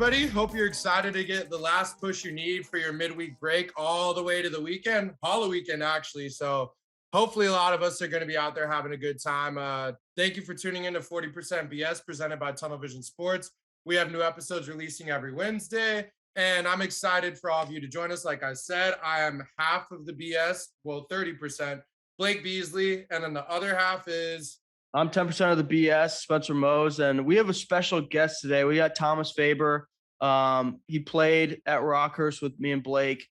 everybody. Hope you're excited to get the last push you need for your midweek break all the way to the weekend, Halloween weekend, actually. So hopefully a lot of us are going to be out there having a good time. Thank you for tuning in to 40% BS presented by Tunnel Vision Sports. We have new episodes releasing every Wednesday, and I'm excited for all of you to join us. Like I said, I am half of the BS, well, 30%, Blake Beasley, and then the other half is I'm 10% of the BS, Spencer Mose, and we have a special guest today. We got Thomas Faber. He played at Rockhurst with me and Blake.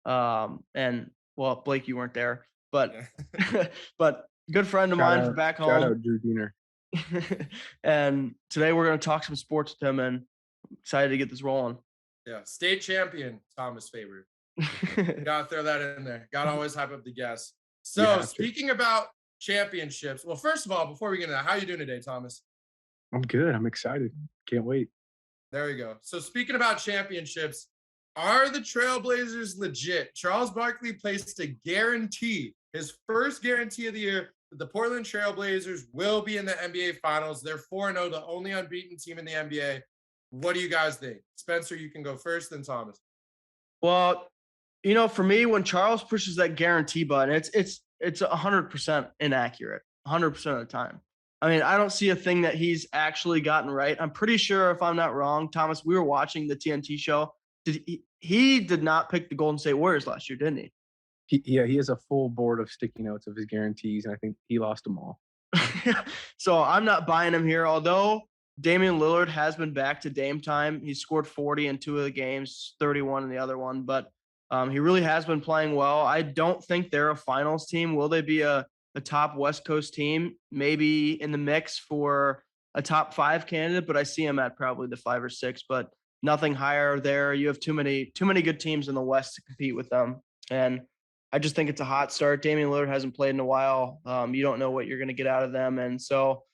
Blake, you weren't there, but but good friend of mine from back home. Shout out Drew Diener. And today we're going to talk some sports with him, and I'm excited to get this rolling. Yeah, state champion Thomas Faber. Gotta throw that in there. Gotta always hype up the guests. So speaking about championships, well, first of all, before we get into that, how are you doing today, Thomas? I'm good. I'm excited. Can't wait. There we go. So speaking about championships, are the Trailblazers legit? Charles Barkley placed a guarantee, his first guarantee of the year, that the Portland Trailblazers will be in the NBA Finals. They're 4-0, the only unbeaten team in the NBA. What do you guys think? Spencer, you can go first, then Thomas. Well, for me, when Charles pushes that guarantee button, it's 100% inaccurate, 100% of the time. I mean, I don't see a thing that he's actually gotten right. I'm pretty sure, if I'm not wrong, Thomas, we were watching the TNT show. He did not pick the Golden State Warriors last year, didn't he? He has a full board of sticky notes of his guarantees, and I think he lost them all. So I'm not buying him here, although Damian Lillard has been back to Dame time. He scored 40 in 2 of the games, 31 in the other one, but he really has been playing well. I don't think they're a finals team. Will they be a top West Coast team? Maybe in the mix for a top 5 candidate, but I see them at probably the 5 or 6, but nothing higher there. You have too many good teams in the West to compete with them. And I just think it's a hot start. Damian Lillard hasn't played in a while. You don't know what you're going to get out of them. And so,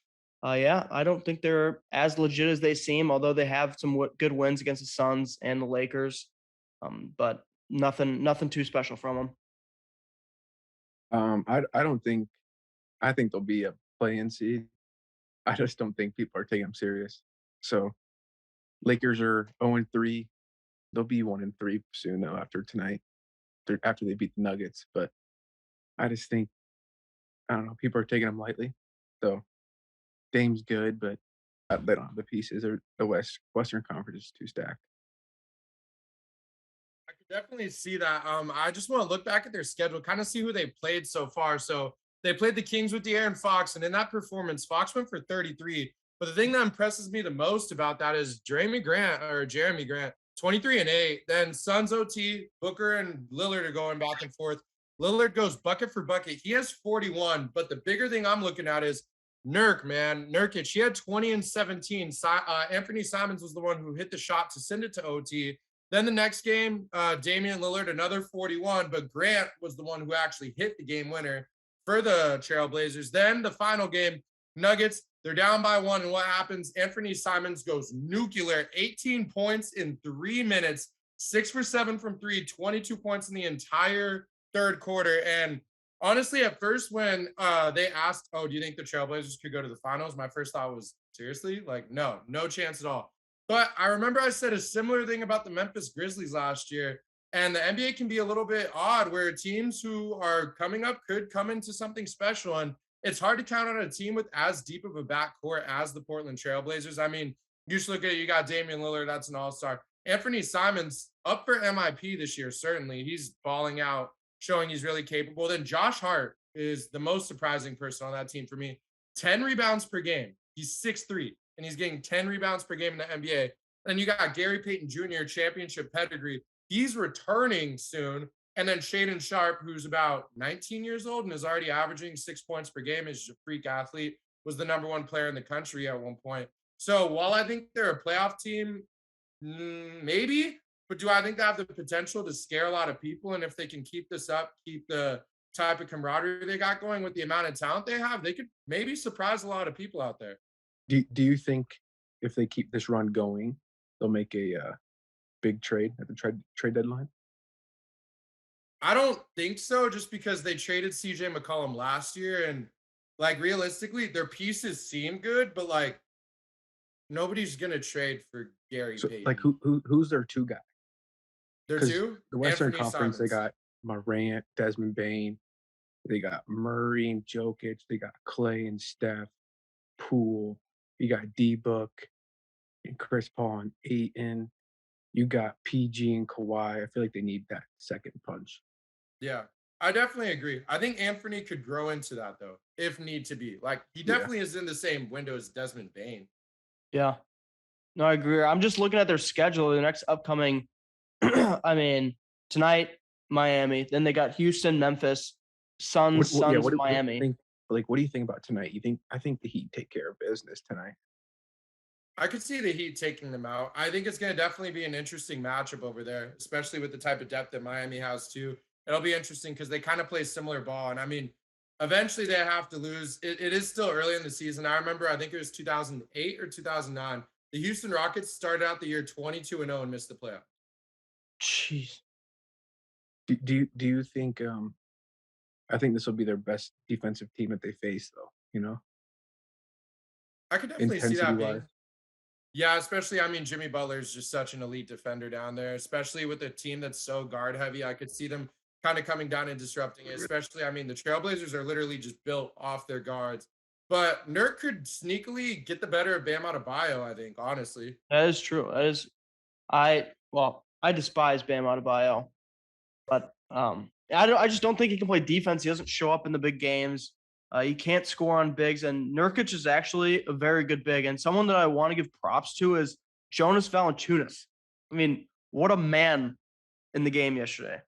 I don't think they're as legit as they seem, although they have some good wins against the Suns and the Lakers. But nothing too special from them. I think they'll be a play-in seed. I just don't think people are taking them serious. So Lakers are 0-3. They'll be 1-3 soon though after tonight. After they beat the Nuggets. But I just think, I don't know, people are taking them lightly. So Dame's good, but they don't have the pieces, or the Western Conference is too stacked. I could definitely see that. I just want to look back at their schedule, kind of see who they played so far. So they played the Kings with De'Aaron Fox, and in that performance, Fox went for 33. But the thing that impresses me the most about that is Jeremy Grant, 23-8. Then Suns OT, Booker and Lillard are going back and forth. Lillard goes bucket for bucket. He has 41, but the bigger thing I'm looking at is Nurkic. He had 20 and 17. Anthony Simons was the one who hit the shot to send it to OT. Then the next game, Damian Lillard, another 41, but Grant was the one who actually hit the game winner for the Trailblazers. Then the final game, Nuggets, they're down by 1, and what happens? Anthony Simons goes nuclear, 18 points in 3 minutes, 6 for 7 from 3, 22 points in the entire third quarter. And honestly, at first when they asked, do you think the Trailblazers could go to the finals? My first thought was, seriously? Like, no chance at all. But I remember I said a similar thing about the Memphis Grizzlies last year. And the NBA can be a little bit odd where teams who are coming up could come into something special. And it's hard to count on a team with as deep of a backcourt as the Portland Trailblazers. I mean, you just look at it, you got Damian Lillard, that's an all-star. Anthony Simons, up for MIP this year, certainly. He's balling out, showing he's really capable. Then Josh Hart is the most surprising person on that team for me. 10 rebounds per game. He's 6'3", and he's getting 10 rebounds per game in the NBA. And you got Gary Payton Jr., championship pedigree. He's returning soon. And then Shaedon Sharpe, who's about 19 years old and is already averaging 6 points per game, is a freak athlete, was the number 1 player in the country at one point. So while I think they're a playoff team, maybe, but do I think they have the potential to scare a lot of people? And if they can keep this up, keep the type of camaraderie they got going with the amount of talent they have, they could maybe surprise a lot of people out there. Do you think if they keep this run going, they'll make a big trade at the trade deadline? I don't think so, just because they traded CJ McCollum last year, and like realistically, their pieces seem good, but like Nobody's gonna trade for Gary So Payton. like who's their two guy? They're Because two. the Western Anthony Conference, they Simons. got Morant, Desmond Bain, they got Murray and Jokic, they got Clay and Steph, Poole, you got D Book and Chris Paul and Aiton, you got PG and Kawhi. I feel like they need that second punch. Yeah, I definitely agree. I think Anthony could grow into that though, if need to be. Like he Yeah. definitely is in the same window as Desmond Bain. Yeah. No, I agree. I'm just looking at their schedule. The next upcoming, I mean, tonight, Miami. Then they got Houston, Memphis, Suns, Yeah, Suns, what do you Miami. think? Like, what do you think about tonight? I think the Heat take care of business tonight. I could see the Heat taking them out. I think it's going to definitely be an interesting matchup over there, especially with the type of depth that Miami has too. It'll be interesting because they kind of play similar ball. And I mean, eventually they have to lose. It is still early in the season. I remember, I think it was 2008 or 2009. The Houston Rockets started out the year 22-0 and missed the playoffs. Jeez. Do you think I think this will be their best defensive team that they face though, you know? I could definitely see Intensity that being. wise. Yeah, especially, I mean, Jimmy Butler is just such an elite defender down there, especially with a team that's so guard heavy. I could see them kind of coming down and disrupting it, especially, I mean, the Trailblazers are literally just built off their guards. But Nurk could sneakily get the better of Bam Adebayo, I think, honestly. That is true. That is, I despise Bam Adebayo, but I just don't think he can play defense. He doesn't show up in the big games. He can't score on bigs, and Nurkic is actually a very good big. And someone that I want to give props to is Jonas Valanciunas. I mean, what a man in the game yesterday!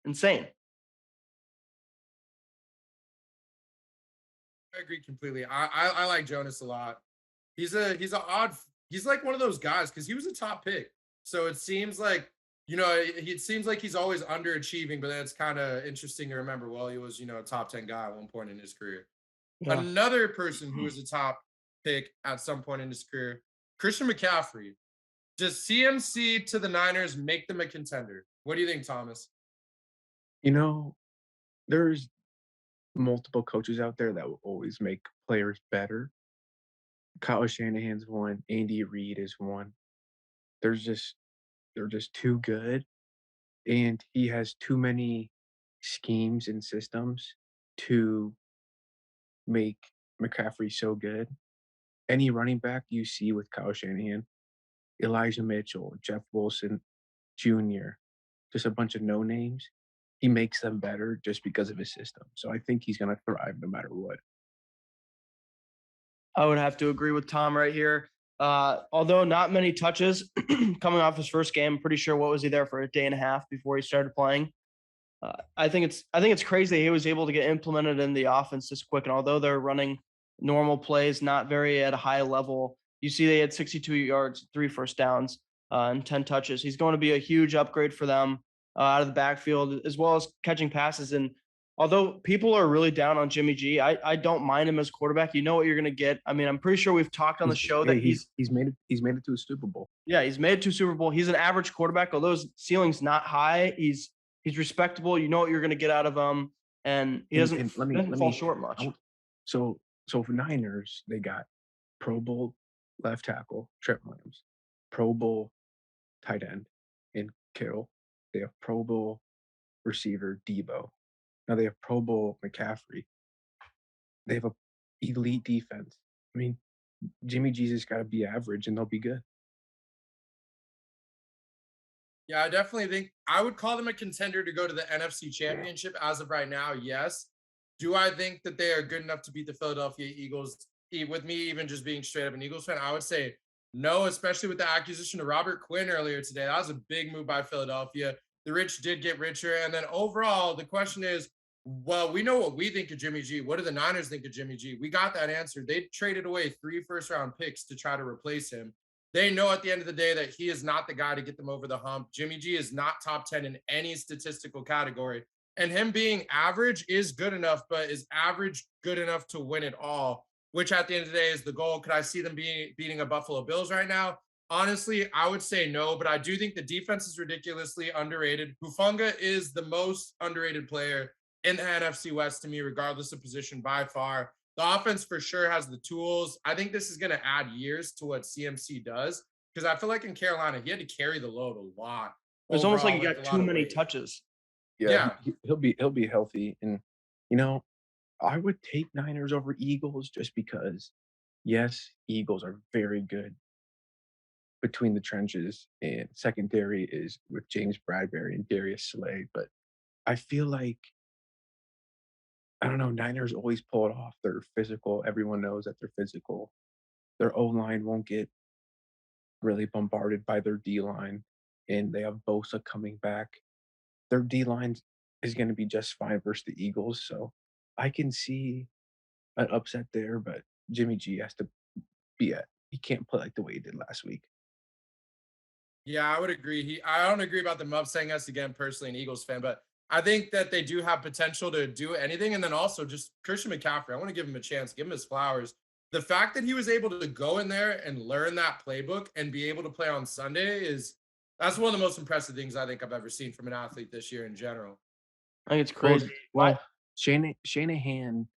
Insane. I agree completely. I like Jonas a lot. He's he's like one of those guys because he was a top pick. So it seems like, it seems like he's always underachieving, but then it's kind of interesting to remember. Well, he was, a top 10 guy at one point in his career. Yeah. Another person who was a top pick at some point in his career, Christian McCaffrey. Does CMC to the Niners make them a contender? What do you think, Thomas? You know, there's multiple coaches out there that will always make players better. Kyle Shanahan's one, Andy Reid is one. There's just they're just too good, and he has too many schemes and systems to make McCaffrey so good. Any running back you see with Kyle Shanahan, Elijah Mitchell, Jeff Wilson Jr., just a bunch of no names, he makes them better just because of his system. So I think he's going to thrive no matter what. I would have to agree with Tom right here. Although not many touches coming off his first game, pretty sure what was he there for a day and a half before he started playing. I think it's crazy he was able to get implemented in the offense this quick. And although they're running normal plays, not very at a high level, you see they had 62 yards, 3 first downs, and 10 touches. He's going to be a huge upgrade for them out of the backfield, as well as catching passes. And although people are really down on Jimmy G, I don't mind him as quarterback. You know what you're going to get. I mean, I'm pretty sure we've talked on the show that he's made it to a Super Bowl. Yeah, he's made it to a Super Bowl. He's an average quarterback, although his ceiling's not high. He's respectable. You know what you're going to get out of him, and he doesn't fall short much. So for Niners, they got Pro Bowl left tackle Trent Williams, Pro Bowl tight end in Kittle. They have Pro Bowl receiver Debo. Now they have Pro Bowl McCaffrey. They have a elite defense. I mean, Jimmy G's just got to be average, and they'll be good. Yeah, I definitely think I would call them a contender to go to the NFC Championship as of right now. Yes. Do I think that they are good enough to beat the Philadelphia Eagles? With me even just being straight up an Eagles fan, I would say no, especially with the acquisition of Robert Quinn earlier today. That was a big move by Philadelphia. The rich did get richer. And then overall, the question is, well, we know what we think of Jimmy G. What do the Niners think of Jimmy G? We got that answer. They traded away 3 first-round picks to try to replace him. They know at the end of the day that he is not the guy to get them over the hump. Jimmy G is not top 10 in any statistical category. And him being average is good enough, but is average good enough to win it all, which at the end of the day is the goal. Could I see them beating a Buffalo Bills right now? Honestly, I would say no, but I do think the defense is ridiculously underrated. Hufanga is the most underrated player in the NFC West to me, regardless of position by far. The offense for sure has the tools. I think this is going to add years to what CMC does because I feel like in Carolina, he had to carry the load a lot It's almost like overall he with a got lot too of many weight. touches. Yeah, Yeah. he'll be healthy, and you know, I would take Niners over Eagles just because, yes, Eagles are very good between the trenches, and secondary is with James Bradbury and Darius Slay. But I feel like, I don't know, Niners always pull it off. They're physical. Everyone knows that they're physical. Their O line won't get really bombarded by their D line, and they have Bosa coming back. Their D line is going to be just fine versus the Eagles. So I can see an upset there, but Jimmy G has to be at. He can't play like the way he did last week. Yeah, I would agree. I don't agree about them upsetting us again, personally, an Eagles fan, but I think that they do have potential to do anything. And then also just Christian McCaffrey, I want to give him a chance, give him his flowers. The fact that he was able to go in there and learn that playbook and be able to play on Sunday that's one of the most impressive things I think I've ever seen from an athlete this year in general. I think it's Well, crazy. well, Shanahan,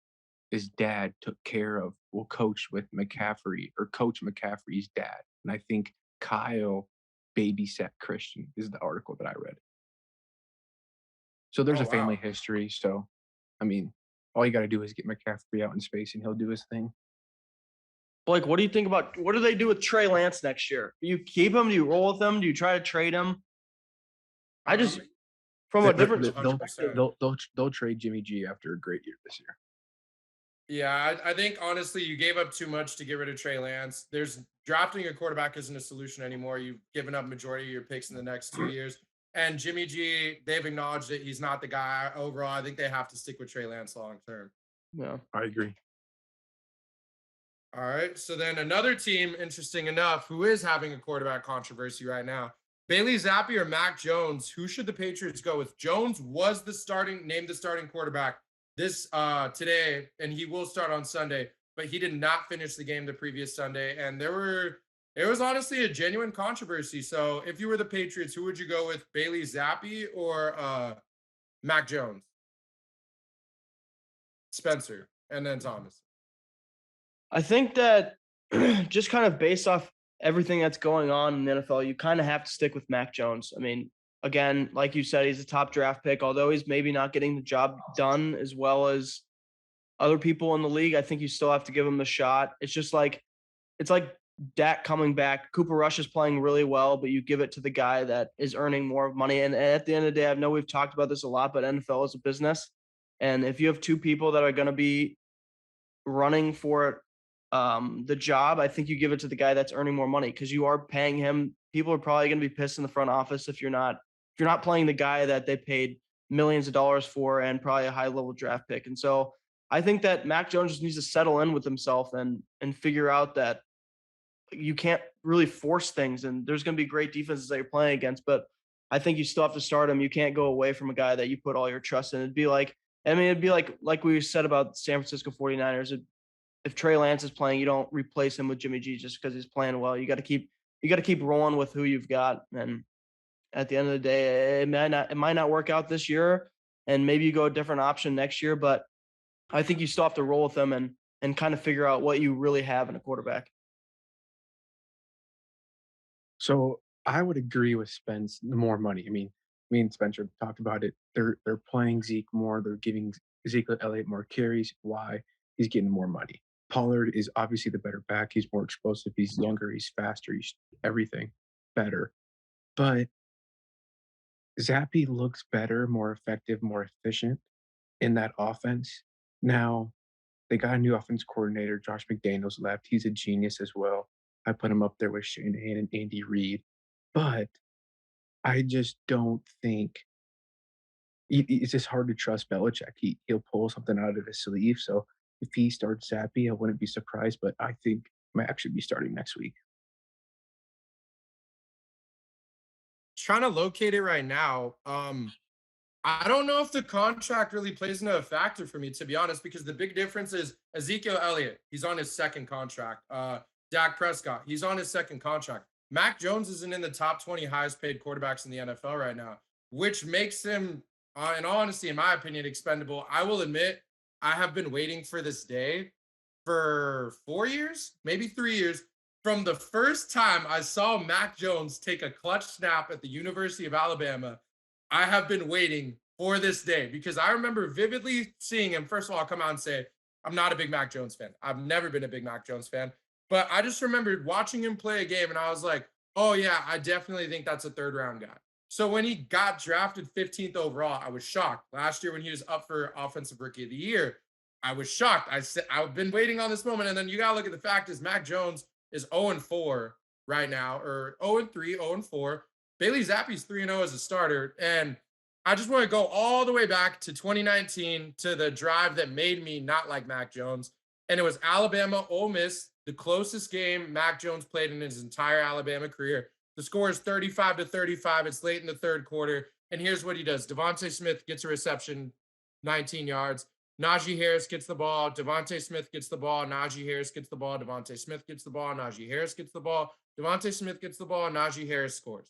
his dad took care of, well, coach with McCaffrey or coach McCaffrey's dad. And I think Kyle babysat Christian is the article that I read. So there's Oh, a family wow. history. So, I mean, all you got to do is get McCaffrey out in space and he'll do his thing. Blake, what do you think about what do they do with Trey Lance next year? Do you keep him? Do you roll with him? Do you try to trade him? I just from a They- different they- They'll, 100%. they'll trade Jimmy G after a great year this year. Yeah, I think honestly, you gave up too much to get rid of Trey Lance. There's drafting a quarterback isn't a solution anymore. You've given up majority of your picks in the next 2 years. And Jimmy G, they've acknowledged that he's not the guy overall. I think they have to stick with Trey Lance long term. yeah. I agree. All right. So then another team, interesting enough, who is having a quarterback controversy right now. Bailey Zappi or Mac Jones? Who should the Patriots go with? Jones was named the starting quarterback this today, and he will start on Sunday, but he did not finish the game the previous Sunday. And it was honestly a genuine controversy. So if you were the Patriots, who would you go with? Bailey Zappi or Mac Jones? Spencer, and then Thomas. I think that just kind of based off everything that's going on in the NFL, you kind of have to stick with Mac Jones. I mean, again, like you said, he's a top draft pick, although he's maybe not getting the job done as well as other people in the league. I think you still have to give him the shot. It's like Dak coming back. Cooper Rush is playing really well, but you give it to the guy that is earning more money. And at the end of the day, I know we've talked about this a lot, but NFL is a business. And if you have two people that are going to be running for the job, I think you give it to the guy that's earning more money because you are paying him. People are probably going to be pissed in the front office if you're not playing the guy that they paid millions of dollars for and probably a high level draft pick. And so I think that Mac Jones just needs to settle in with himself and figure out that you can't really force things. And there's going to be great defenses that you're playing against, but I think you still have to start him. You can't go away from a guy that you put all your trust in. It'd be like we said about San Francisco 49ers. If Trey Lance is playing, you don't replace him with Jimmy G just because he's playing well. You got to keep rolling with who you've got. And at the end of the day, it might not work out this year, and maybe you go a different option next year. But I think you still have to roll with them and kind of figure out what you really have in a quarterback. So I would agree with Spence. The more money. I mean, me and Spencer talked about it. They're playing Zeke more. They're giving Ezekiel Elliott more carries. Why? He's getting more money. Pollard is obviously the better back. He's more explosive. He's younger. He's faster. He's everything better. But Zappy looks better, more effective, more efficient in that offense. Now, they got a new offense coordinator. Josh McDaniels left. He's a genius as well. I put him up there with Shanahan and Andy Reid. But I just don't think it's just hard to trust Belichick. He'll pull something out of his sleeve. So if he starts Zappy, I wouldn't be surprised. But I think Mac should be starting next week. Trying to locate it right now. I don't know if the contract really plays into a factor for me, to be honest, because the big difference is Ezekiel Elliott, he's on his second contract. Dak Prescott, he's on his second contract. Mac Jones isn't in the top 20 highest paid quarterbacks in the NFL right now, which makes him, in all honesty, in my opinion, expendable. I will admit, I have been waiting for this day for 4 years, maybe 3 years, from the first time I saw Mac Jones take a clutch snap at the University of Alabama. I have been waiting for this day because I remember vividly seeing him. First of all, I'll come out and say, I'm not a big Mac Jones fan. I've never been a big Mac Jones fan, but I just remembered watching him play a game and I was like, oh, yeah, I definitely think that's a third round guy. So when he got drafted 15th overall, I was shocked. Last year when he was up for Offensive Rookie of the Year, I was shocked. I said I've been waiting on this moment, and then you gotta look at the fact is Mac Jones is 0-4 right now, or 0-3, 0-4. Bailey Zappi's 3-0 as a starter, and I just want to go all the way back to 2019 to the drive that made me not like Mac Jones, and it was Alabama Ole Miss, the closest game Mac Jones played in his entire Alabama career. The score is 35-35. It's late in the third quarter. And here's what he does. Devontae Smith gets a reception, 19 yards. Najee Harris gets the ball. Devontae Smith gets the ball. Najee Harris gets the ball. Devontae Smith gets the ball. Najee Harris gets the ball. Devontae Smith gets the ball. Najee Harris scores.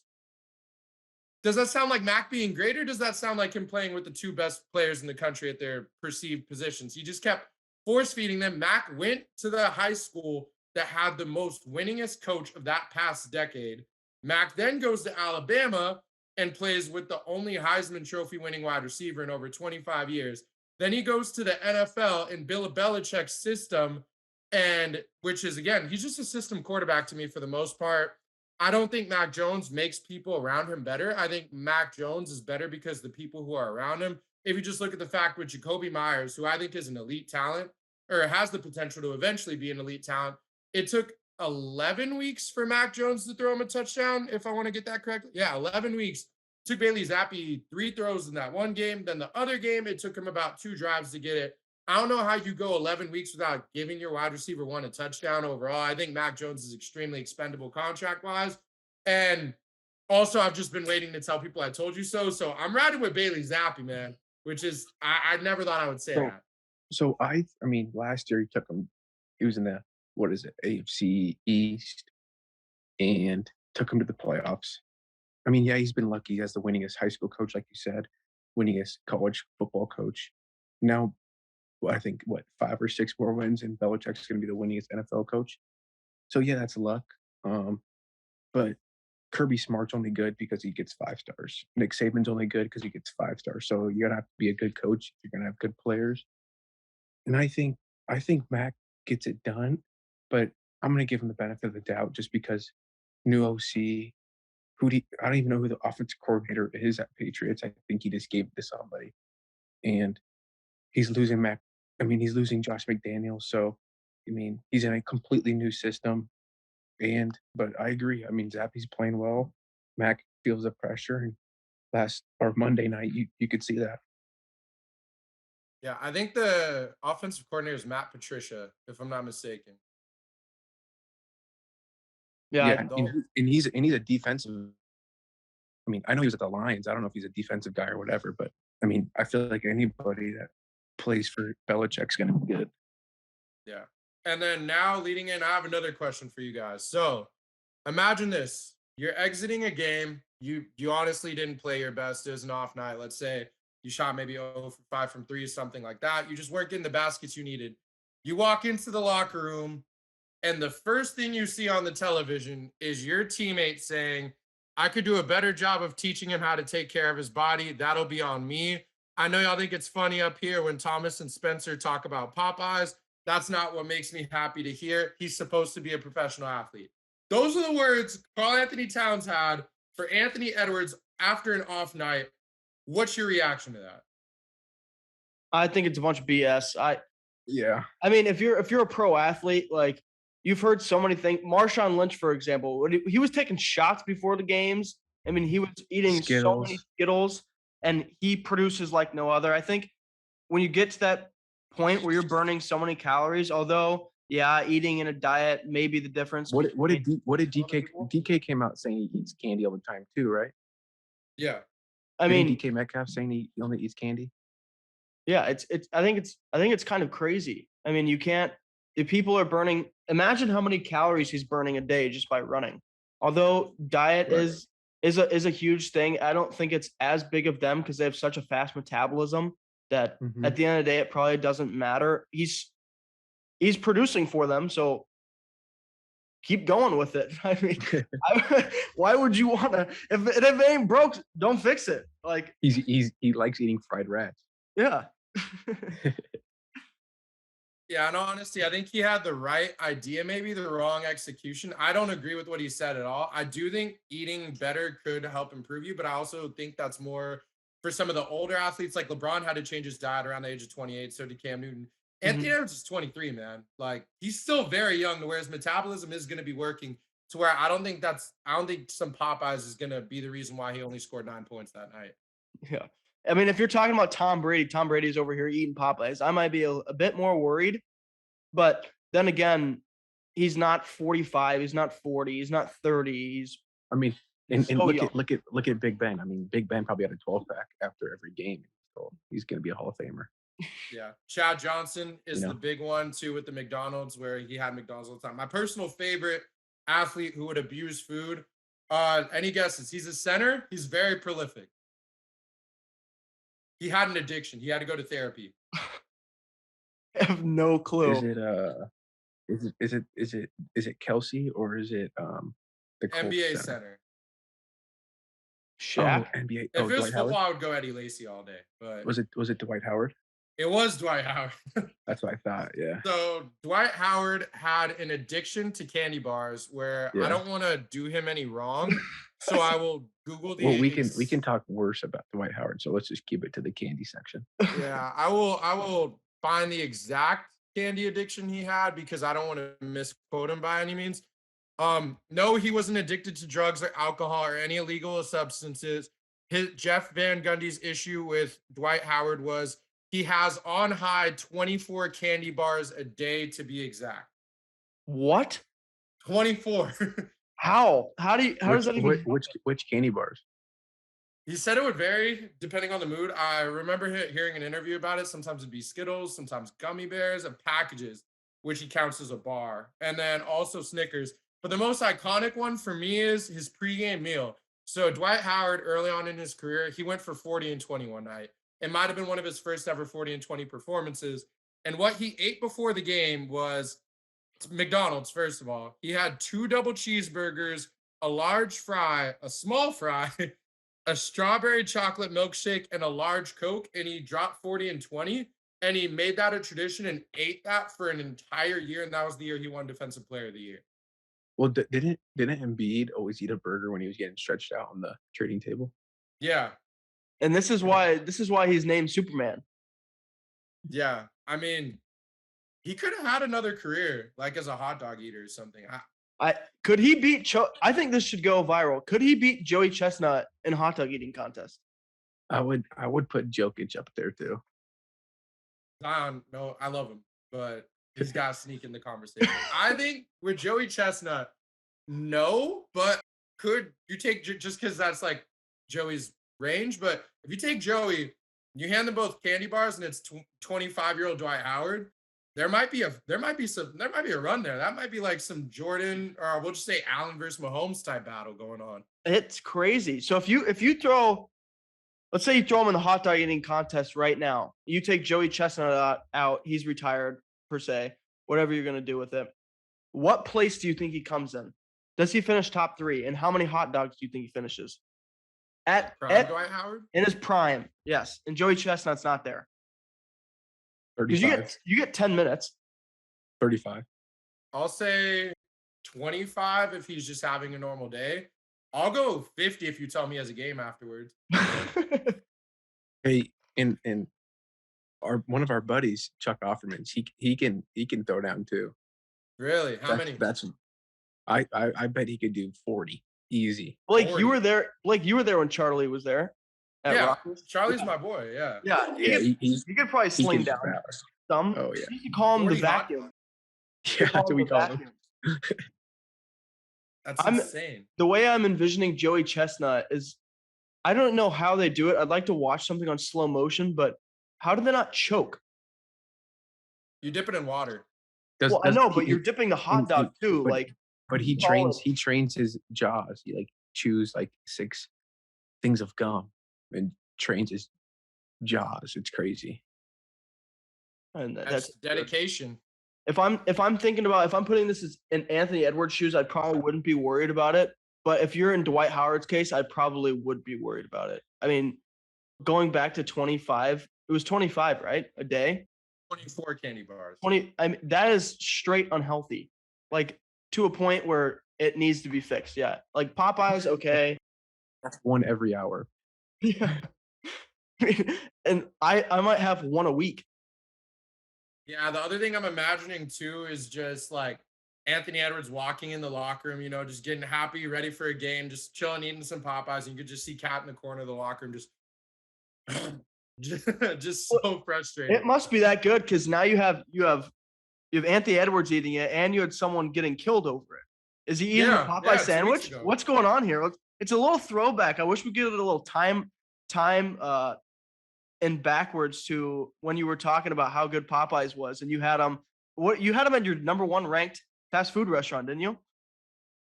Does that sound like Mac being great, or does that sound like him playing with the two best players in the country at their perceived positions? He just kept force feeding them. Mac went to the high school that had the most winningest coach of that past decade. Mac then goes to Alabama and plays with the only Heisman Trophy winning wide receiver in over 25 years. Then he goes to the NFL in Bill Belichick's system, and which is, again, he's just a system quarterback to me for the most part. I don't think Mac Jones makes people around him better. I think Mac Jones is better because the people who are around him. If you just look at the fact with Jacoby Myers, who I think is an elite talent or has the potential to eventually be an elite talent, it took 11 weeks for Mac Jones to throw him a touchdown, if I want to get that correct. Yeah, 11 weeks. Took Bailey Zappi 3 throws in that one game. Then the other game, it took him about 2 drives to get it. I don't know how you go 11 weeks without giving your wide receiver one a touchdown overall. I think Mac Jones is extremely expendable contract-wise. And also, I've just been waiting to tell people I told you so. So I'm riding with Bailey Zappi, man, which is, I never thought I would say that. So I mean, last year he took him. He was in the AFC East, and took him to the playoffs. I mean, yeah, he's been lucky. He has the winningest high school coach, like you said, winningest college football coach. Now, I think 5 or 6 more wins, and Belichick's going to be the winningest NFL coach. So yeah, that's luck. But Kirby Smart's only good because he gets 5 stars. Nick Saban's only good because he gets 5 stars. So you're gonna have to be a good coach. You're gonna have good players. And I think Mac gets it done, but I'm gonna give him the benefit of the doubt just because new OC. I don't even know who the offensive coordinator is at Patriots. I think he just gave it to somebody, and he's losing Mac. I mean, he's losing Josh McDaniels. So, I mean, he's in a completely new system. But I agree. I mean, Zappi's playing well. Mac feels the pressure, and Monday night, you could see that. Yeah, I think the offensive coordinator is Matt Patricia, if I'm not mistaken. Yeah, and he's a defensive. I mean, I know he was at the Lions. I don't know if he's a defensive guy or whatever, but I mean, I feel like anybody that plays for Belichick's going to be good. Yeah. And then now leading in, I have another question for you guys. So imagine this. You're exiting a game. You honestly didn't play your best. It was an off night. Let's say you shot maybe 0 for 5 from 3, something like that. You just weren't getting the baskets you needed. You walk into the locker room, and the first thing you see on the television is your teammate saying, I could do a better job of teaching him how to take care of his body. That'll be on me. I know y'all think it's funny up here when Thomas and Spencer talk about Popeyes. That's not what makes me happy to hear. He's supposed to be a professional athlete. Those are the words Karl Anthony Towns had for Anthony Edwards after an off night. What's your reaction to that? I think it's a bunch of BS. Yeah. I mean, if you're a pro athlete, like you've heard so many things. Marshawn Lynch, for example, he was taking shots before the games. I mean, he was eating so many Skittles, and he produces like no other. I think when you get to that point where you're burning so many calories, although eating in a diet may be the difference. What did DK came out saying he eats candy all the time too, right? Yeah. I mean, DK Metcalf saying he only eats candy. Yeah, I think it's kind of crazy. I mean, if people are burning, imagine how many calories he's burning a day just by running. Although diet is a huge thing, I don't think it's as big of them because they have such a fast metabolism that at the end of the day, it probably doesn't matter. he's producing for them. So keep going with it. I mean, why would you want to? If it ain't broke, don't fix it. Like he likes eating fried rats. yeah. Yeah, in all honesty, I think he had the right idea, maybe the wrong execution. I don't agree with what he said at all. I do think eating better could help improve you, but I also think that's more for some of the older athletes. Like LeBron had to change his diet around the age of 28, so did Cam Newton. Anthony Edwards is 23, man. Like he's still very young to where his metabolism is going to be working to where I don't think some Popeyes is going to be the reason why he only scored 9 points that night. Yeah. I mean, if you're talking about Tom Brady's over here eating Popeyes. I might be a bit more worried. But then again, he's not 45. He's not 40. He's not 30. He's I mean, and so look young. at Big Ben. I mean, Big Ben probably had a 12-pack after every game. So he's going to be a Hall of Famer. Yeah. Chad Johnson is You know? the big one too with the McDonald's where he had McDonald's all the time. My personal favorite athlete who would abuse food. Any guesses? He's a center. He's very prolific. He had an addiction. He had to go to therapy. I have no clue. Is it Kelsey or is it the Colts NBA center? center. Shaq. Oh, NBA. If Oh, it was Dwight Howard. football, I would go Eddie Lacy all day. But Was it Dwight Howard? it was Dwight Howard. That's what I thought. Yeah. So Dwight Howard had an addiction to candy bars where I don't want to do him any wrong. So I will Google the. Well, we can talk worse about Dwight Howard. So let's just keep it to the candy section. Yeah, I will find the exact candy addiction he had because I don't want to misquote him by any means. No, he wasn't addicted to drugs or alcohol or any illegal substances. Jeff Van Gundy's issue with Dwight Howard was he has on high 24 candy bars a day to be exact. What? 24. How does that even? Which candy bars? He said it would vary depending on the mood. I remember hearing an interview about it. Sometimes it'd be Skittles, sometimes gummy bears and packages, which he counts as a bar, and then also Snickers. But the most iconic one for me is his pregame meal. So Dwight Howard, early on in his career, he went for 40 and 20 one night. It might have been one of his first ever 40 and 20 performances. And what he ate before the game was McDonald's, first of all. He had 2 double cheeseburgers, a large fry, a small fry, a strawberry chocolate milkshake, and a large Coke. And he dropped 40 and 20. And he made that a tradition and ate that for an entire year. And that was the year he won Defensive Player of the Year. Well, didn't Embiid always eat a burger when he was getting stretched out on the trading table? Yeah. And this is why he's named Superman. Yeah. I mean, he could have had another career, like as a hot dog eater or something. Could he beat I think this should go viral. Could he beat Joey Chestnut in a hot dog eating contest? I would put Jokic up there too. No, I love him, but he's got to sneak in the conversation. I think with Joey Chestnut, no, but could you take just because that's like Joey's range? But if you take Joey, you hand them both candy bars, and it's 25-year-old Dwight Howard. There might be a run there. That might be like some Jordan, or we'll just say Allen versus Mahomes type battle going on. It's crazy. So if you throw, let's say you throw him in the hot dog eating contest right now, you take Joey Chestnut out, he's retired per se, whatever you're gonna do with it. What place do you think he comes in? Does he finish top 3? And how many hot dogs do you think he finishes? At Dwight Howard? In his prime, yes. And Joey Chestnut's not there. 35. You get 10 minutes. 35. I'll say 25 if he's just having a normal day. I'll go 50 if you tell me he has a game afterwards. Hey, and one of our buddies, Chuck Offerman, he can throw down too. Really? How many? I bet he could do 40 easy. Blake, 40. you were there. Blake, you were there when Charlie was there. Yeah, Rockies. Charlie's my boy. Yeah. Yeah, he could probably he sling can down fast. some. Oh yeah. You could call him the 40 hot- vacuum. Yeah, that's what we call him. That's insane. The way I'm envisioning Joey Chestnut is, I don't know how they do it. I'd like to watch something on slow motion, but how do they not choke? You dip it in water. I know, but you're dipping the hot dog too. But he trains his jaws. He chews 6 things of gum and trains his jaws. It's crazy. And That's dedication. if I'm putting this in Anthony Edwards' shoes, I probably wouldn't be worried about it. But if you're in Dwight Howard's case, I probably would be worried about it. I mean, going back to 25, it was 25, right? A day? 24 candy bars. 20. I mean, that is straight unhealthy. Like to a point where it needs to be fixed. Yeah. Like Popeyes, okay. That's one every hour. Yeah. And I might have one a week. Yeah, the other thing I'm imagining too is just like Anthony Edwards walking in the locker room, just getting happy, ready for a game, just chilling, eating some Popeyes, and you could just see Cat in the corner of the locker room, just so frustrated. It must be that good because now you have Anthony Edwards eating it, and you had someone getting killed over it. Is he eating a Popeye sandwich? What's going on here? It's a little throwback. I wish we could get a little time and backwards to when you were talking about how good Popeyes was, and you had them at your number one ranked fast food restaurant, didn't you?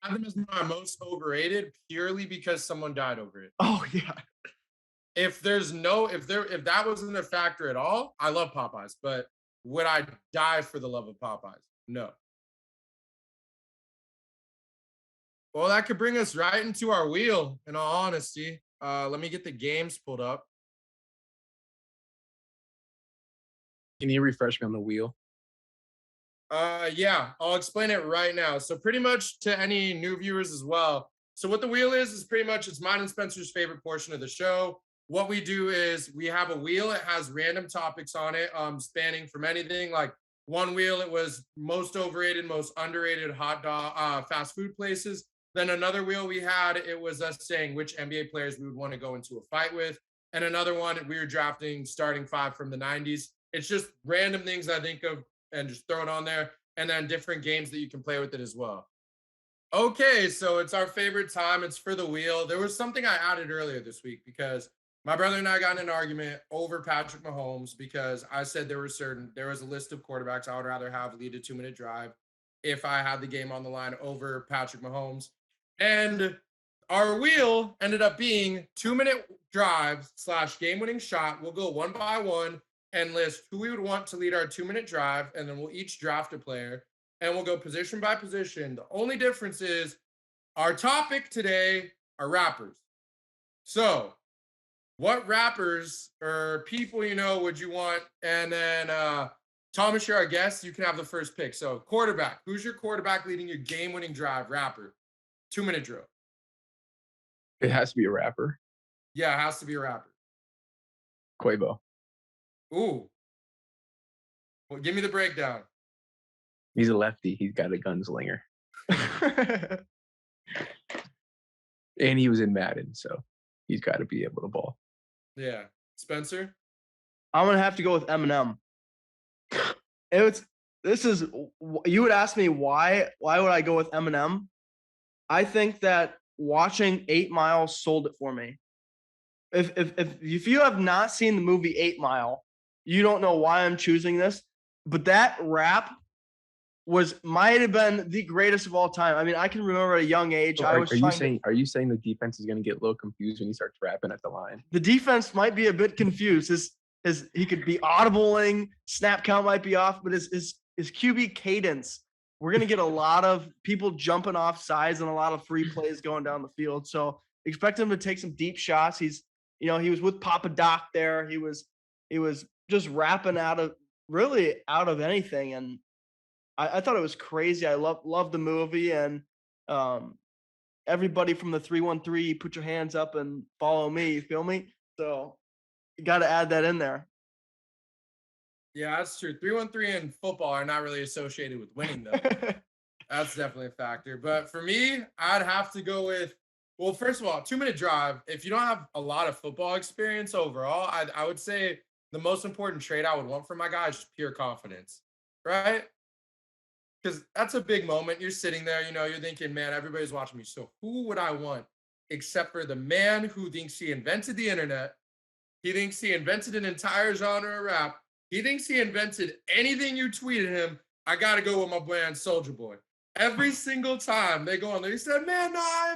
I had them as my most overrated purely because someone died over it. Oh yeah. If that wasn't a factor at all, I love Popeyes, but would I die for the love of Popeyes? No. Well, that could bring us right into our wheel, in all honesty. Let me get the games pulled up. Can you refresh me on the wheel? Yeah, I'll explain it right now. So pretty much to any new viewers as well. So what the wheel is pretty much it's mine and Spencer's favorite portion of the show. What we do is we have a wheel. It has random topics on it, spanning from anything like one wheel. It was most overrated, most underrated hot dog, fast food places. Then another wheel we had, it was us saying which NBA players we would want to go into a fight with. And another one, we were drafting starting five from the 90s. It's just random things I think of and just throw it on there. And then different games that you can play with it as well. Okay, so it's our favorite time. It's for the wheel. There was something I added earlier this week because my brother and I got in an argument over Patrick Mahomes because I said there was a list of quarterbacks I would rather have lead a 2-minute drive if I had the game on the line over Patrick Mahomes. And our wheel ended up being 2-minute drive / game-winning shot. We'll go one by one and list who we would want to lead our 2-minute drive, and then we'll each draft a player, and we'll go position by position. The only difference is our topic today are rappers. So what rappers or people would you want? And then Thomas, you're our guest. You can have the first pick. So quarterback. Who's your quarterback leading your game-winning drive? Rapper. 2-minute drill. It has to be a rapper. Yeah, it has to be a rapper. Quavo. Ooh. Well, give me the breakdown. He's a lefty. He's got a gunslinger. And he was in Madden, so he's got to be able to ball. Yeah. Spencer? I'm going to have to go with Eminem. You would ask me why would I go with Eminem? I think that watching 8 Mile sold it for me. If you have not seen the movie 8 Mile, you don't know why I'm choosing this, but that rap might have been the greatest of all time. I mean, I can remember at a young age. So are you saying the defense is going to get a little confused when he starts rapping at the line? The defense might be a bit confused. He could be audibling, snap count might be off, but his QB cadence, we're going to get a lot of people jumping off sides and a lot of free plays going down the field. So expect him to take some deep shots. He was with Papa Doc there. He was just rapping out of anything. And I thought it was crazy. I love the movie, and everybody from the 313, put your hands up and follow me. You feel me? So you got to add that in there. Yeah, that's true. 313 and football are not really associated with winning, though. That's definitely a factor. But for me, I'd have to go with, well, first of all, 2-minute drive. If you don't have a lot of football experience overall, I would say the most important trait I would want from my guy is pure confidence, right? Because that's a big moment. You're sitting there, you're thinking, man, everybody's watching me. So who would I want except for the man who thinks he invented the internet? He thinks he invented an entire genre of rap. He thinks he invented anything you tweeted him. I got to go with my brand Soulja Boy. Every single time they go on there, he said, man, no, I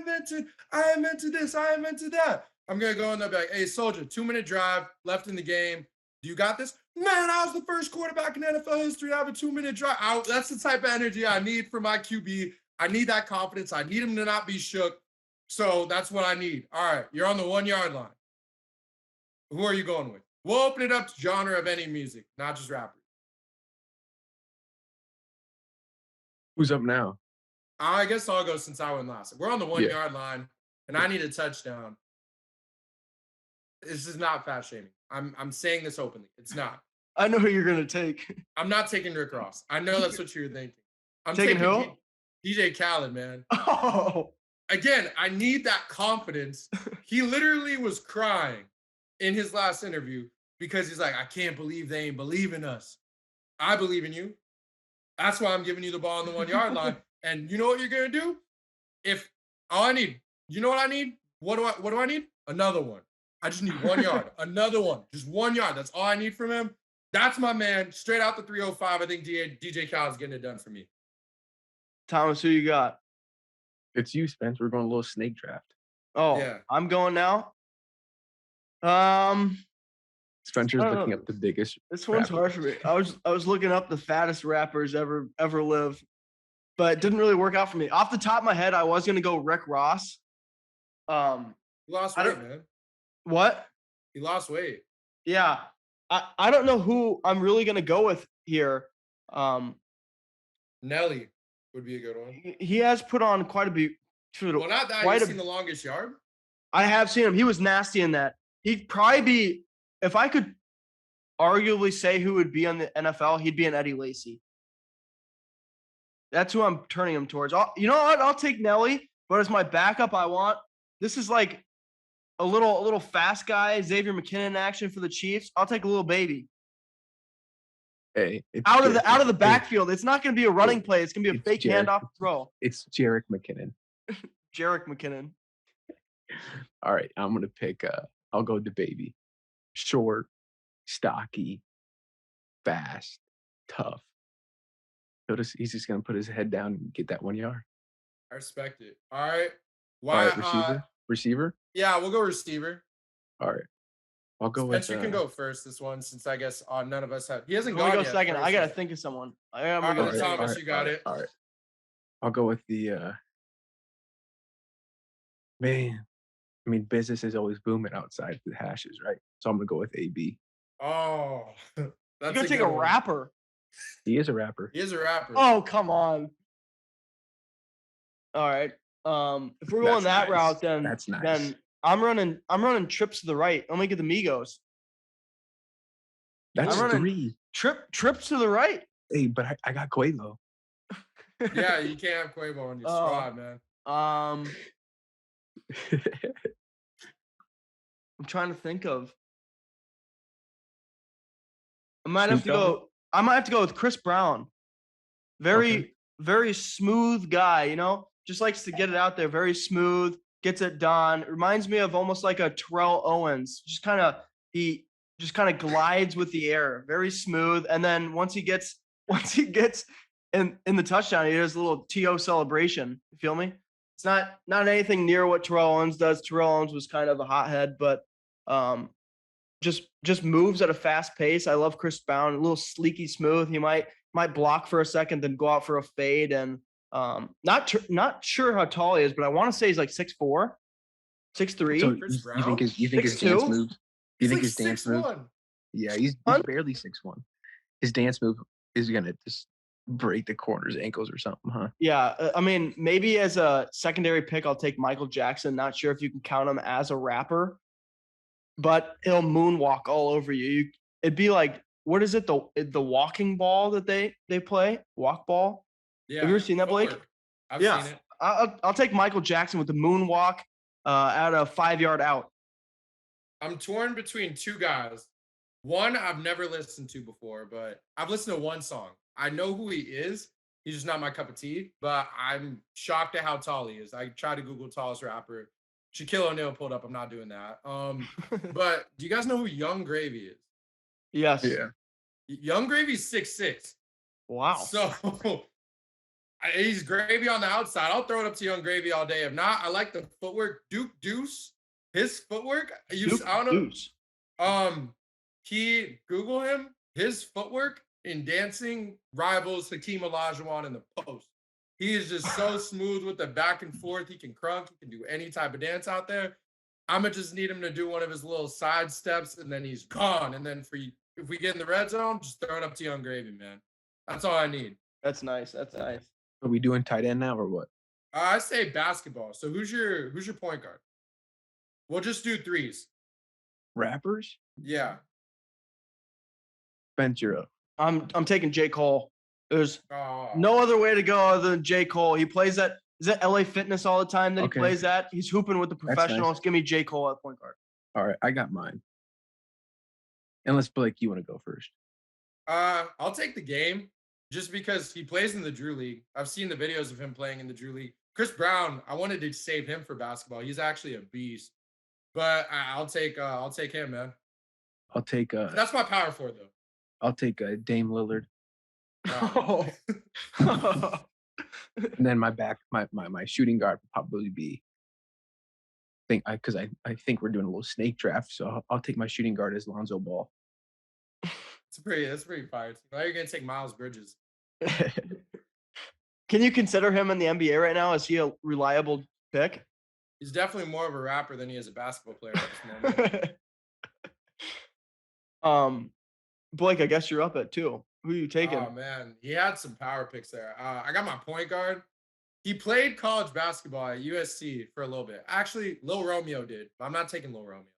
invented this, I invented that. I'm going to go on there and be like, hey, Soulja, 2-minute drive, left in the game. Do you got this? Man, I was the first quarterback in NFL history to have a 2-minute drive. That's the type of energy I need from my QB. I need that confidence. I need him to not be shook. So that's what I need. All right, you're on the 1-yard line. Who are you going with? We'll open it up to genre of any music, not just rappers. Who's up now? I guess I'll go since I went last. We're on the 1-yard line, and I need a touchdown. This is not fat shaming. I'm saying this openly. It's not. I know who you're gonna take. I'm not taking Rick Ross. I know that's what you're thinking. I'm Taking who? DJ Khaled, man. Oh, Again, I need that confidence. He literally was crying in his last interview because he's like, I can't believe they ain't believe in us. I believe in you. That's why I'm giving you the ball on the 1-yard line. And you know what you're gonna do? If all I need, you know what I need? What do I need? Another one. I just need 1 yard. Another one. Just 1 yard. That's all I need from him. That's my man. Straight out the 305. I think DJ Khaled's getting it done for me. Thomas, who you got? It's you, Spence. We're going a little snake draft. Oh, Yeah. I'm going now. Spencer's I don't looking know. up the biggest. This one's rapper. hard for me. I was looking up the fattest rappers ever lived, but it didn't really work out for me. Off the top of my head, I was gonna go Rick Ross. He lost I weight, don't- man. What? He lost weight. Yeah. I don't know who I'm really gonna go with here. Nelly would be a good one. He has put on quite a bit. Well, not that. Quite You've a- seen The Longest Yard? I have seen him. He was nasty in that. He'd probably be, if I could arguably say who would be on the NFL, he'd be an Eddie Lacy. That's who I'm turning him towards. You know what? I'll take Nelly, but as my backup, this is like a little fast guy, Xavier McKinnon action for the Chiefs. I'll take a little baby Hey, it's out of the Jarek- backfield. It's not going to be a running play. It's going to be a It's fake Jarek. handoff throw. It's Jarek McKinnon. Jarek McKinnon. All right, I'm gonna pick. I'll go the baby. Short, stocky, fast, tough. He's just gonna put his head down and get that 1 yard. I respect it. All right. All Why? right, receiver. Receiver. Yeah, we'll go receiver. All right, I'll go with. Spencer can go first this one since I guess none of us have. He hasn't Let me gone go yet. second. I got to first. think of someone. I'm All gonna right, go second. Thomas, you got it. All right. I'll go with the. Man, I mean, business is always booming outside the hashes, right? So I'm gonna go with AB. Oh, You're that's going to take good a one. rapper. He is a rapper. He is a rapper. Oh, come on. All right. If we're going That's that nice. route, then That's nice. then I'm running trips to the right. I'm gonna get the Migos. That's I'm running- 3. Trips to the right. Hey, but I got Quavo. Yeah, you can't have Quavo on your Oh. squad, man. I'm trying to think of. I might have to Snoop Dogg? go. I might have to go with Chris Brown. Very, Okay. very smooth guy. You know, just likes to get it out there. Very smooth, gets it done. Reminds me of almost like a Terrell Owens. He just kind of glides with the air. Very smooth. And then once he gets in the touchdown, he does a little TO celebration. You feel me? It's not anything near what Terrell Owens does. Terrell Owens was kind of a hothead, but just moves at a fast pace. I love Chris Brown, a little sleeky smooth. He might block for a second, then go out for a fade. And not sure how tall he is, but I want to say he's like 6'4", 6'3". So Chris you think his 6'2"? dance move? You He's think like his dance move? 6'1". Yeah, he's Un- barely 6'1". His dance move is gonna just break the corner's ankles or something, huh? Yeah, I mean, maybe as a secondary pick, I'll take Michael Jackson. Not sure if you can count him as a rapper, but he'll moonwalk all over you. It'd be like, what is it? The walking ball that they play, walk ball. Yeah. Have you ever seen that, Blake? footwork. I've Yeah. seen it. I'll take Michael Jackson with the moonwalk at a 5-yard out. I'm torn between two guys. One I've never listened to before, but I've listened to one song. I know who he is. He's just not my cup of tea, but I'm shocked at how tall he is. I tried to Google tallest rapper. Shaquille O'Neal pulled up. I'm not doing that. But do you guys know who Young Gravy is? Yes. Yeah. Young Gravy's 6'6". Wow. So he's gravy on the outside. I'll throw it up to Young Gravy all day. If not, I like the footwork. Duke Deuce, his footwork. I don't know. Deuce. Google him, his footwork in dancing rivals Hakeem Olajuwon in the post. He is just so smooth with the back and forth. He can crunk, he can do any type of dance out there. I'ma just need him to do one of his little side steps and then he's gone. And then if we get in the red zone, just throw it up to Young Gravy, man. That's all I need. That's nice. That's nice. Are we doing tight end now or what? I say basketball. So who's your point guard? We'll just do threes. Rappers? Yeah. Bench, you're up. I'm taking J. Cole. There's Oh, no other way to go other than J. Cole. He plays at is that LA Fitness all the time that Okay. he plays at? He's hooping with the nice. professionals. Give me J. Cole at point guard. All right, I got mine. Unless Blake, you want to go first. I'll take the game just because he plays in the Drew League. I've seen the videos of him playing in the Drew League. Chris Brown, I wanted to save him for basketball. He's actually a beast. But I'll take him, man. I'll take That's my power forward though. I'll take Dame Lillard. Oh. And then my shooting guard would probably be I think we're doing a little snake draft, so I'll take my shooting guard as Lonzo Ball. That's pretty fire. Now you're gonna take Miles Bridges. Can you consider him in the NBA right now? Is he a reliable pick? He's definitely more of a rapper than he is a basketball player at this moment. Blake, I guess you're up at 2. Who are you taking? Oh man, he had some power picks there. I got my point guard. He played college basketball at USC for a little bit. Actually, Lil Romeo did, but I'm not taking Lil Romeo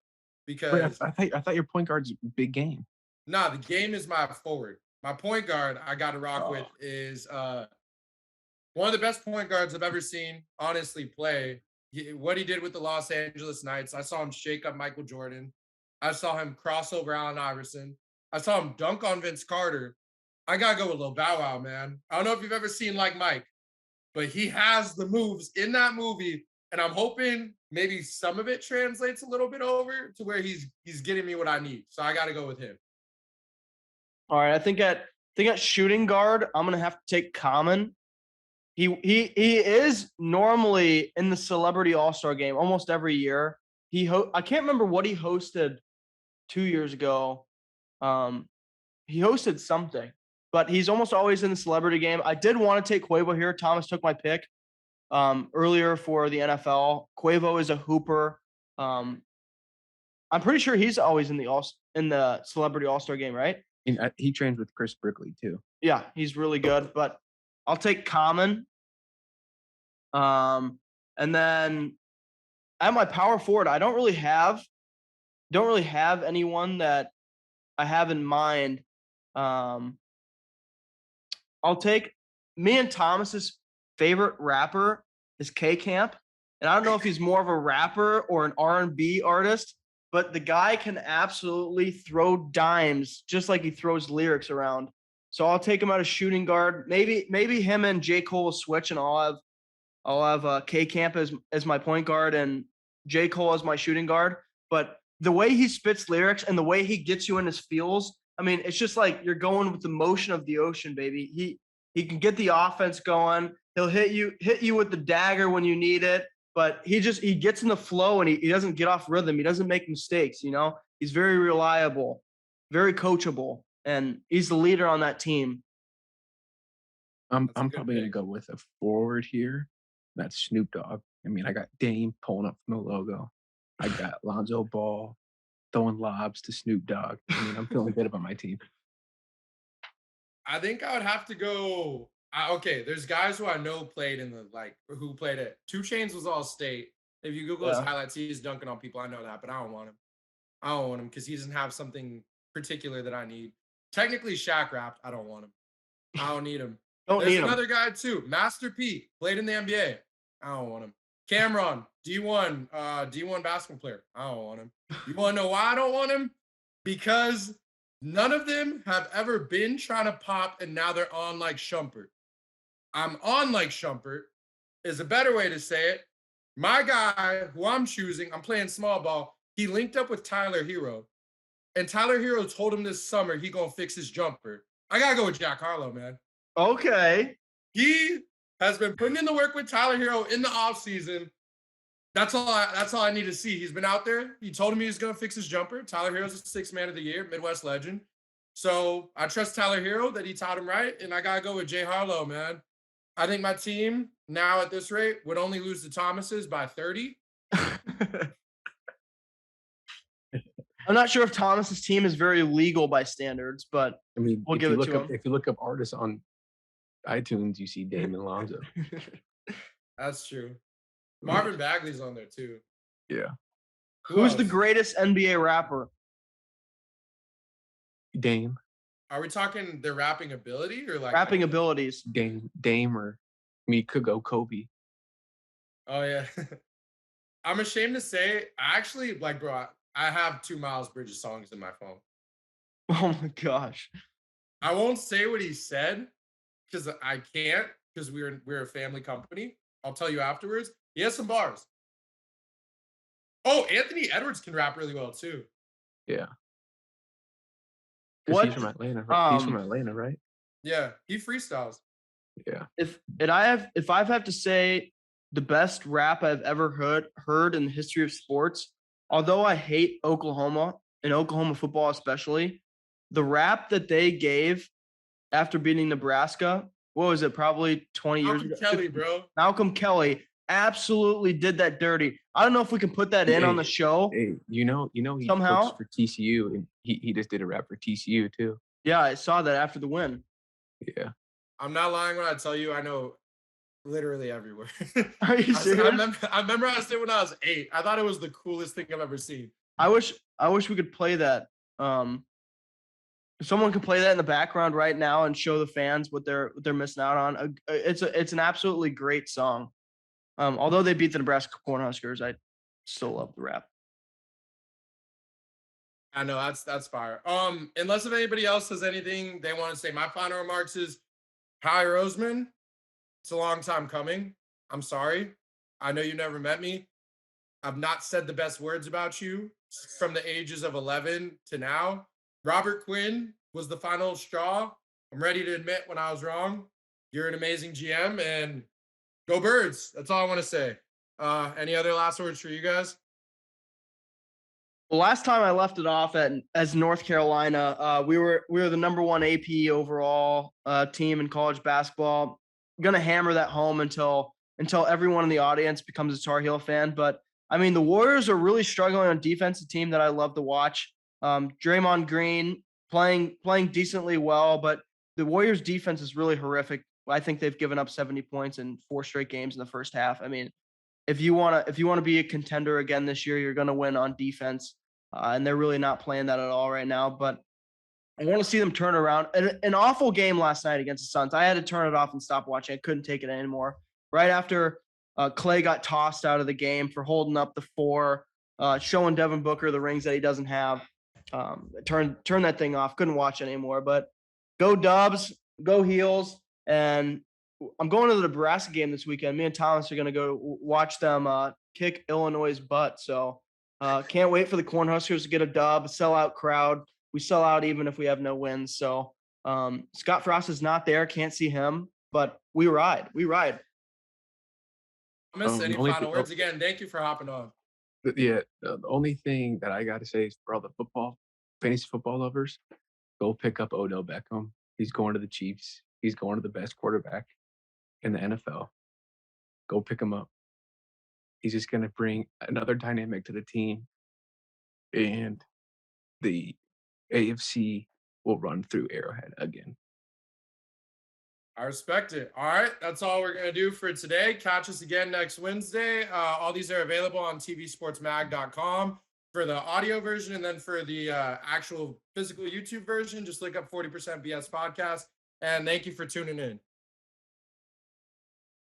because Wait, I thought your point guard's big game. nah, the game is my forward. My point guard I got to rock with is one of the best point guards I've ever seen, honestly, play. What he did with the Los Angeles Knights. I saw him shake up Michael Jordan. I saw him cross over Allen Iverson. I saw him dunk on Vince Carter. I got to go with Lil Bow Wow, man. I don't know if you've ever seen Like Mike, but he has the moves in that movie. And I'm hoping maybe some of it translates a little bit over to where he's getting me what I need. So I got to go with him. All right, I think at shooting guard, I'm gonna have to take Common. He is normally in the Celebrity All-Star game almost every year. I can't remember what he hosted 2 years ago. He hosted something, but he's almost always in the celebrity game. I did want to take Quavo here. Thomas took my pick earlier for the NFL. Quavo is a hooper. I'm pretty sure he's always in the Celebrity All-Star game, right? And he trains with Chris Brickley too. Yeah, he's really good, but I'll take Common. And then at my power forward, I don't really have anyone that I have in mind. I'll take me and Thomas's favorite rapper is K Camp, and I don't know if he's more of a rapper or an R&B artist, but the guy can absolutely throw dimes just like he throws lyrics around. So I'll take him out of shooting guard. Maybe him and J. Cole will switch, and I'll have K Camp as my point guard and J. Cole as my shooting guard. But the way he spits lyrics and the way he gets you in his feels, I mean, it's just like you're going with the motion of the ocean, baby. He can get the offense going. He'll hit you with the dagger when you need it. But he gets in the flow and he doesn't get off rhythm. He doesn't make mistakes, you know? He's very reliable, very coachable, and he's the leader on that team. I'm probably gonna go with a forward here. That's Snoop Dogg. I mean, I got Dame pulling up from the logo. I got Lonzo Ball throwing lobs to Snoop Dogg. I mean, I'm feeling good about my team. I think I would have to go. Okay, there's guys who I know played who played it. 2 Chainz was all state. If you Google his highlights, he's dunking on people. I know that, but I don't want him. I don't want him because he doesn't have something particular that I need. Technically, Shaq rapped. I don't want him. I don't need him. There's another guy too, Master P, played in the NBA. I don't want him. Cameron, D1 basketball player. I don't want him. You want to know why I don't want him? Because none of them have ever been trying to pop, and now they're on like Shumpert. I'm on like Shumpert is a better way to say it. My guy, who I'm choosing, I'm playing small ball. He linked up with Tyler Hero, and Tyler Hero told him this summer he gonna fix his jumper. I gotta go with Jack Harlow, man. Okay. He has been putting in the work with Tyler Hero in the offseason. That's all I need to see. He's been out there. He told me he's gonna fix his jumper. Tyler Hero's a sixth man of the year, Midwest legend. So I trust Tyler Hero that he taught him right, and I gotta go with Jay Harlow, man. I think my team now at this rate would only lose to Thomas's by 30. I'm not sure if Thomas's team is very legal by standards, but I mean, we'll give it to him. If you look up artists on iTunes, you see Damon Lonzo. That's true. Marvin Bagley's on there too. Yeah. Who's the greatest NBA rapper? Dame. Are we talking their rapping ability or like Rapping abilities. Dame, or me could go Kobe. Oh yeah. I'm ashamed to say, I actually like, bro, I have 2 Miles Bridges songs in my phone. Oh my gosh. I won't say what he said because I can't, because we're a family company. I'll tell you afterwards. He has some bars. Oh, Anthony Edwards can rap really well too. Yeah. What? He's from Atlanta, right? He's from Atlanta, right? Yeah, he freestyles. Yeah. If I've had to say the best rap I've ever heard in the history of sports, although I hate Oklahoma and Oklahoma football especially, the rap that they gave after beating Nebraska, what was it? Probably 20 years ago. Kelly, bro. Malcolm Kelly absolutely did that dirty. I don't know if we can put that in on the show. Hey, he somehow coached for TCU, and he just did a rap for TCU too. Yeah, I saw that after the win. Yeah. I'm not lying when I tell you I know literally everywhere. Are you serious? I memorized it when I was 8. I thought it was the coolest thing I've ever seen. I wish we could play that. If someone could play that in the background right now and show the fans what they're missing out on. It's an absolutely great song. Although they beat the Nebraska Cornhuskers, I still love the rap. I know that's fire. Unless if anybody else has anything they want to say, my final remarks is, hi Roseman. It's a long time coming. I'm sorry. I know you never met me. I've not said the best words about you from the ages of 11 to now. Robert Quinn was the final straw. I'm ready to admit when I was wrong. You're an amazing GM, and go Birds. That's all I want to say. Any other last words for you guys? Well, last time I left it off as North Carolina, we were the number 1 AP overall team in college basketball. I'm gonna hammer that home until everyone in the audience becomes a Tar Heel fan. But I mean, the Warriors are really struggling on defense. A team that I love to watch. Draymond Green playing decently well, but the Warriors' defense is really horrific. I think they've given up 70 points in 4 straight games in the first half. I mean, if you want to be a contender again this year, you're going to win on defense, and they're really not playing that at all right now. But I want to see them turn around. An awful game last night against the Suns. I had to turn it off and stop watching. I couldn't take it anymore. Right after Clay got tossed out of the game for holding up the 4, showing Devin Booker the rings that he doesn't have. Turn that thing off. Couldn't watch it anymore. But go Dubs, go Heels, and I'm going to the Nebraska game this weekend. Me and Thomas are going to go watch them kick Illinois' butt. So can't wait for the Cornhuskers to get a dub, sellout crowd. We sell out even if we have no wins. So Scott Frost is not there. Can't see him, but we ride. We ride. Thomas, any final words? Again, thank you for hopping on. Yeah, the only thing that I got to say is for all the fantasy football lovers, go pick up Odell Beckham. He's going to the Chiefs. He's going to the best quarterback in the NFL. Go pick him up. He's just going to bring another dynamic to the team, and the AFC will run through Arrowhead again. I respect it. All right, that's all we're going to do for today. Catch us again next Wednesday. All these are available on tvsportsmag.com for the audio version, and then for the actual physical YouTube version, just look up 40% BS Podcast. And thank you for tuning in.